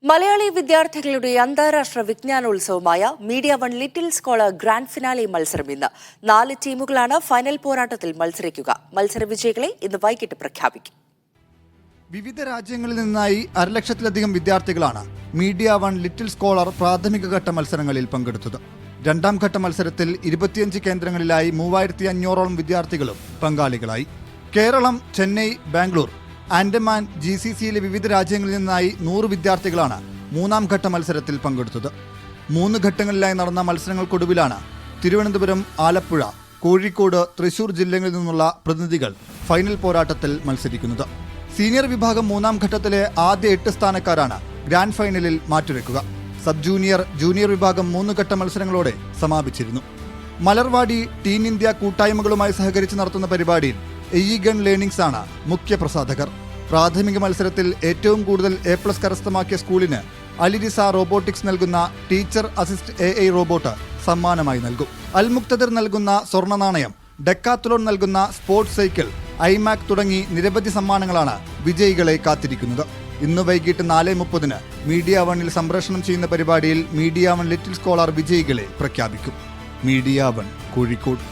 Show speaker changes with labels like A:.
A: മലയാളി വിദ്യാർത്ഥികളുടെ അന്താരാഷ്ട്ര വിജ്ഞാനോത്സവമായ media one little scholar grand finale മത്സരം ഇന്ന് 4 ടീമുകളാണ് ഫൈനൽ പോരാട്ടത്തിൽ മത്സരിക്കുക. മത്സര വിജയികളെ ഇന്ന് വൈകിട്ട് പ്രഖ്യാപിക്കും.
B: വിവിധ രാജ്യങ്ങളിൽ നിന്നായി 1,00,000-ലധികം വിദ്യാർത്ഥികളാണ് മീഡിയ വൺ ലിറ്റിൽ സ്കോളർ പ്രാഥമിക ഘട്ട മത്സരങ്ങളിൽ പങ്കെടുത്തത്. രണ്ടാം ഘട്ട മത്സരത്തിൽ 25 കേന്ദ്രങ്ങളിലായി 3,500ഓളം വിദ്യാർത്ഥികളും പങ്കാളികളായി. കേരളം, ചെന്നൈ, ബാംഗ്ലൂർ, ആൻഡമാൻ, GCCയിലെ വിവിധ രാജ്യങ്ങളിൽ നിന്നായി 100 വിദ്യാർത്ഥികളാണ് മൂന്നാം ഘട്ട മത്സരത്തിൽ പങ്കെടുത്തത്. 3 ഘട്ടങ്ങളിലായി നടന്ന മത്സരങ്ങൾക്കൊടുവിലാണ് തിരുവനന്തപുരം, ആലപ്പുഴ, കോഴിക്കോട്, തൃശൂർ ജില്ലകളിൽ നിന്നുള്ള പ്രതിനിധികൾ ഫൈനൽ പോരാട്ടത്തിൽ മത്സരിക്കുന്നത്. സീനിയർ വിഭാഗം മൂന്നാം ഘട്ടത്തിലെ ആദ്യ 8 സ്ഥാനക്കാരാണ് ഗ്രാൻഡ് ഫൈനലിൽ മാറ്റുരയ്ക്കുക. സബ് ജൂനിയർ, ജൂനിയർ വിഭാഗം 3 ഘട്ട മത്സരങ്ങളോടെ സമാപിച്ചിരുന്നു. മലർവാടി ടീം ഇന്ത്യ കൂട്ടായ്മകളുമായി സഹകരിച്ച് നടത്തുന്ന പരിപാടിയിൽ എയ്ഗൺ ലേണിംഗ്സ് ആണ് മുഖ്യ പ്രസാധകർ. പ്രാഥമിക മത്സരത്തിൽ ഏറ്റവും കൂടുതൽ A+ കരസ്ഥമാക്കിയ സ്കൂളിന് അലിരിസ റോബോട്ടിക്സ് നൽകുന്ന ടീച്ചർ അസിസ്റ്റ് AI റോബോട്ട് സമ്മാനമായി നൽകും. അൽമുക്തദിർ നൽകുന്ന സ്വർണ്ണ നാണയം, ഡെക്കാത്ലോൺ നൽകുന്ന സ്പോർട്സ് സൈക്കിൾ, ഐമാക് തുടങ്ങി നിരവധി സമ്മാനങ്ങളാണ് വിജയികളെ കാത്തിരിക്കുന്നത്. ഇന്ന് വൈകിട്ട് 4:30 മീഡിയ വണ്ണിൽ സംപ്രേഷണം ചെയ്യുന്ന പരിപാടിയിൽ മീഡിയ വൺ ലിറ്റിൽ സ്കോളർ വിജയികളെ പ്രഖ്യാപിക്കും. Media one, Kozhikode.